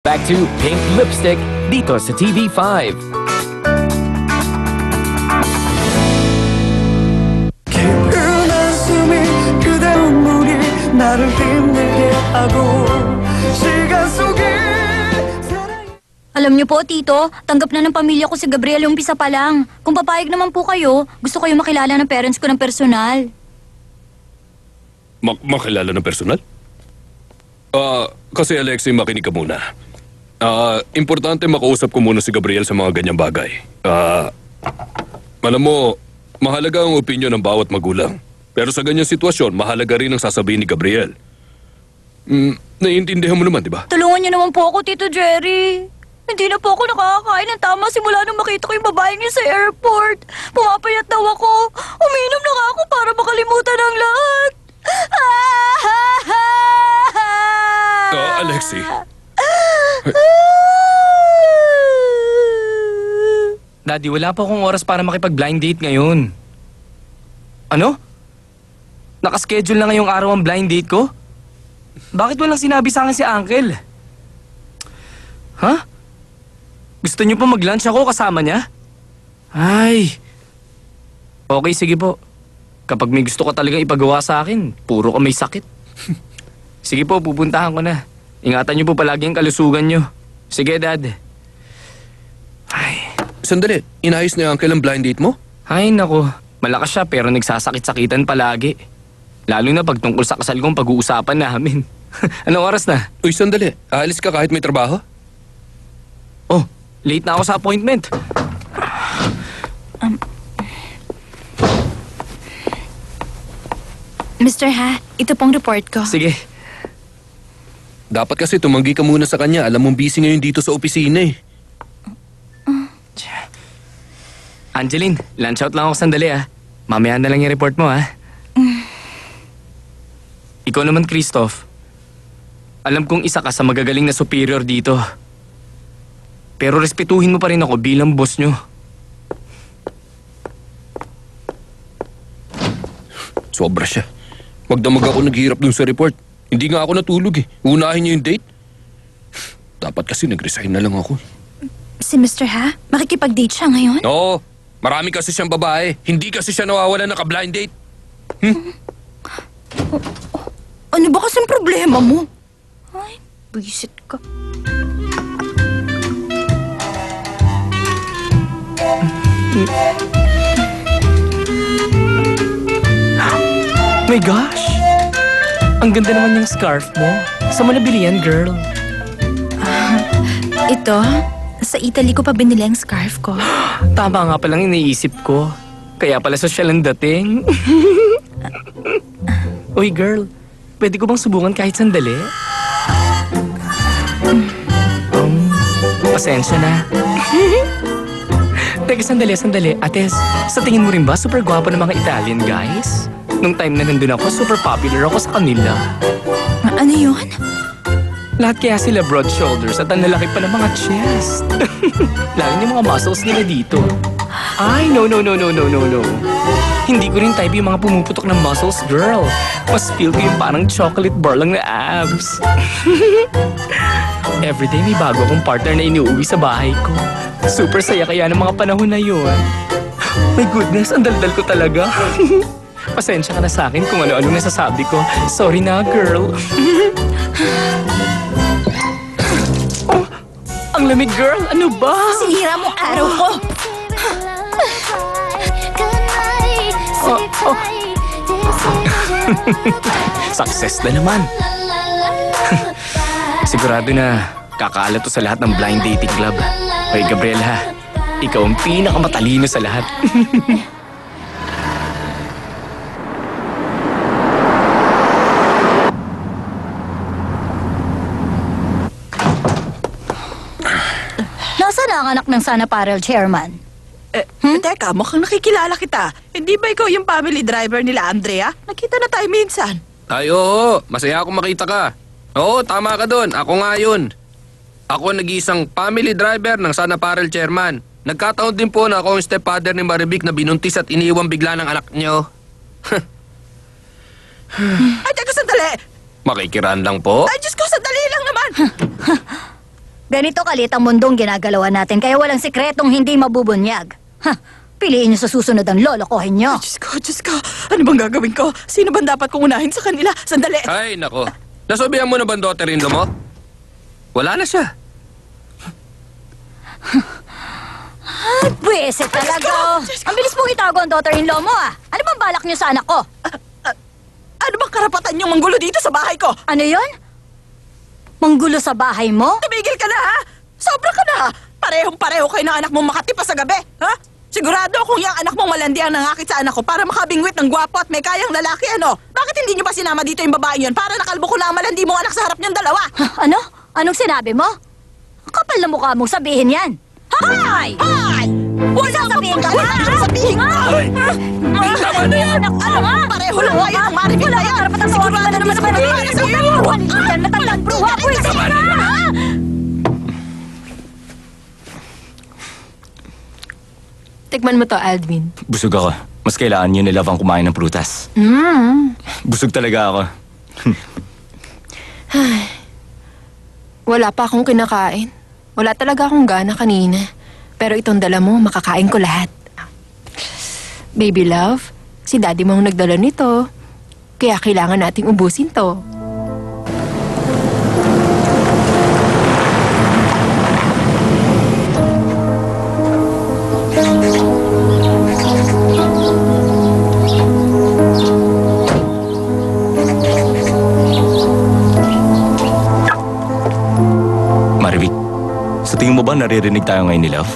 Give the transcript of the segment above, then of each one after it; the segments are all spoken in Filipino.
Back to Pink Lipstick dito sa TV5. 깊은 한숨이 그대 눈물이 나를 힘들게 하고 시간 속에 Alam niyo po, Tito, tanggap na ng pamilya ko si Gabriel umpisa pa lang. Kung papayag naman po kayo, gusto kayo makilala ng parents ko ng personal. Makilala ng personal? Kasi Alexei, makinig ka muna. Importante makausap ko muna si Gabriel sa mga ganyang bagay. Alam mo, mahalaga ang opinyon ng bawat magulang. Pero sa ganyang sitwasyon, mahalaga rin ang sasabihin ni Gabriel. Naiintindihan mo naman, di ba? Tulungan niyo naman po ako, Tito Jerry. Hindi na po ako nakakakain ng tama simula nung makita ko yung babaeng niya sa airport. Pumapayat daw ako. Uminom na nga ako para makalimutan ang lahat. Alexei. Daddy, wala pa akong oras para makipag-blind date ngayon. Ano? Nakaschedule na ngayong araw ang blind date ko? Bakit walang sinabi sa akin si Uncle? Ha? Gusto niyo pa mag-lunch ako kasama niya? Ay. Okay, sige po. Kapag may gusto ka talagang ipagawa sa akin, puro ka may sakit. Sige po, pupuntahan ko na. Ingatan niyo po palagi ang kalusugan niyo. Sige, Dad. Ay. Sandali, inayos na yung uncle ang blind date mo? Ay, nako. Malakas siya pero nagsasakit-sakitan palagi. Lalo na pag tungkol sa kasal kong pag-uusapan namin. Anong oras na? Uy, sandali. Aalis ka kahit may trabaho? Oh, late na ako sa appointment. Mr. Ha, ito pong report ko. Sige. Dapat kasi tumanggi ka muna sa kanya. Alam mong busy ngayon dito sa opisina eh. Angeline, lunch out lang ako sandali ah. Mamaya na lang yung report mo ah. Ikaw naman, Christoph. Alam kong isa ka sa magagaling na superior dito. Pero respetuhin mo pa rin ako bilang boss nyo. Sobra siya. Magdamag ako naghihirap dun sa report. Hindi nga ako natulog eh. Unahin niyo yung date. Dapat kasi nag-resign na lang ako. Si Mr. Ha, makikipag-date siya ngayon? Oo. Marami kasi siyang babae. Hindi kasi siya nawawala ng ka-blind date. Ano ba kasing problema mo? Ay, buisit ka. My gosh! Ang ganda naman yung scarf mo. Saan mo nabili yan, girl? Ito, sa Italy ko pa binili ang scarf ko. Tama nga palang iniisip ko. Kaya pala sosyal ang dating. Uy, girl. Pwede ko bang subukan kahit sandali? Pasensya na. Teka, sandali. Ates, sa tingin mo rin ba super gwapo ng mga Italian guys? Nung time na nandun ako, super popular ako sa kanila. Ano yun? Lahat kaya sila broad shoulders at ang lalaki pa ng mga chest. Lalo yung mga muscles nila dito. Ay, no. Hindi ko rin type yung mga pumuputok ng muscles, girl. Mas feel ko yung parang chocolate bar lang na abs. Everyday may bago akong partner na iniuwi sa bahay ko. Super saya kaya ng mga panahon na yun. My goodness, ang daldal ko talaga. Pasensya ka na sa akin kung ano-ano nasasabi ko. Sorry na, girl. Oh, ang lamig, girl. Ano ba? Sinira mo araw ko. Success na naman. Sigurado na kakaalat to sa lahat ng blind dating club. Hoy, Gabriel ha. Ikaw ang pinakamatalino sa lahat. Nasaan ang anak ng Sana Parel Chairman? Teka, mukhang nakikilala kita. Hindi ba ikaw yung family driver nila, Andrea? Nakita na tayo minsan. Ay, oo. Masaya akong makita ka. Oo, tama ka doon. Ako nga yun. Ako nag-iisang family driver ng Sana Parel Chairman. Nagkataon din po na ako ang stepfather ni Marivic na binuntis at iniwang bigla ng anak niyo. Ay, teka, sandali! Makikiraan lang po. Ay, Diyos ko, sandali lang naman! Ganito kalit ang mundong ginagalawan natin, kaya walang sikretong hindi mabubunyag. Ha, piliin niyo sa susunod ang lolokohin niyo. Diyos ko. Ano bang gagawin ko? Sino bang dapat kong unahin sa kanila? Sandali. Ay, nako. Nasabihan mo na ba ang daughter-in-law mo? Wala na siya. Buwisit talaga. Ang bilis mong itago ang daughter-in-law mo ah. Ano bang balak niyo sa anak ko? Ano bang karapatan yung manggulo dito sa bahay ko? Ano yon? Manggulo sa bahay mo? Tumigil ka na, ha? Sobra ka na, ha? Parehong-pareho kayo ng anak mong makatipa sa gabi, ha? Sigurado akong yung anak mong malandi ang nangakit sa anak ko para makabingwit ng gwapo at may kayang lalaki, ano? Bakit hindi niyo pa sinama dito yung babae yun para nakalbo ko na ang malandi mong anak sa harap niyong dalawa? Ano? Anong sinabi mo? Ang kapal na mukha mong sabihin yan. Hay! Ay! Wala sabihin ka ba? Wala kang sabihin ka! Tama na yan! Pareho lang kayo ng maribig na yan! Sigurado naman sa panabalas sa iyo! Matandang bruha, buwisit ka! Tikman mo to, Aldwin. Busog ako. Mas kailangan yun ni Love ang kumain ng prutas. Busog talaga ako. Wala pa akong kinakain. Wala talaga akong gana kanina. Pero itong dala mo, makakain ko lahat. Baby love, si daddy mo ang nagdala nito. Kaya kailangan nating ubusin to. Marvick, sa tingin mo ba naririnig tayo ngayon ni Love?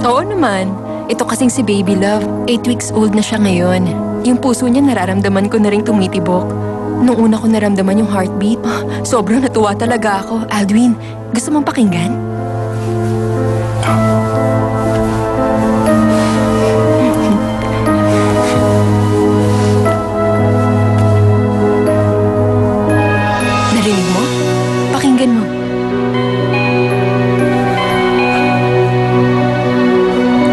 Oo naman. Ito kasing si Baby Love, 8 weeks old na siya ngayon. Yung puso niya nararamdaman ko na rin tumitibok. Nung una ko naramdaman yung heartbeat, sobrang natuwa talaga ako. Aldwin, gusto mong pakinggan? Narinig mo? Pakinggan mo.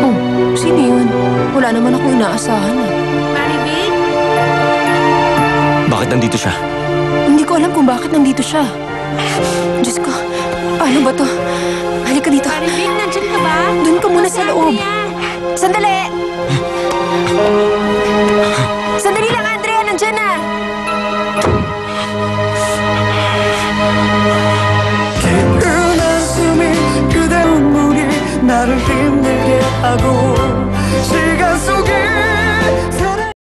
Oh, sino yun? Wala naman akong inaasahan eh. Bakit nandito siya? Hindi ko alam kung bakit nandito siya. Diyos ko, paano ba to? Halika dito. Maribig, nandiyan ka ba? Doon ka muna sa loob. Sandali! Sandali lang, Andrea. Nandiyan na. 깊은 한숨이 그대 눈물이 나를 힘들게 하고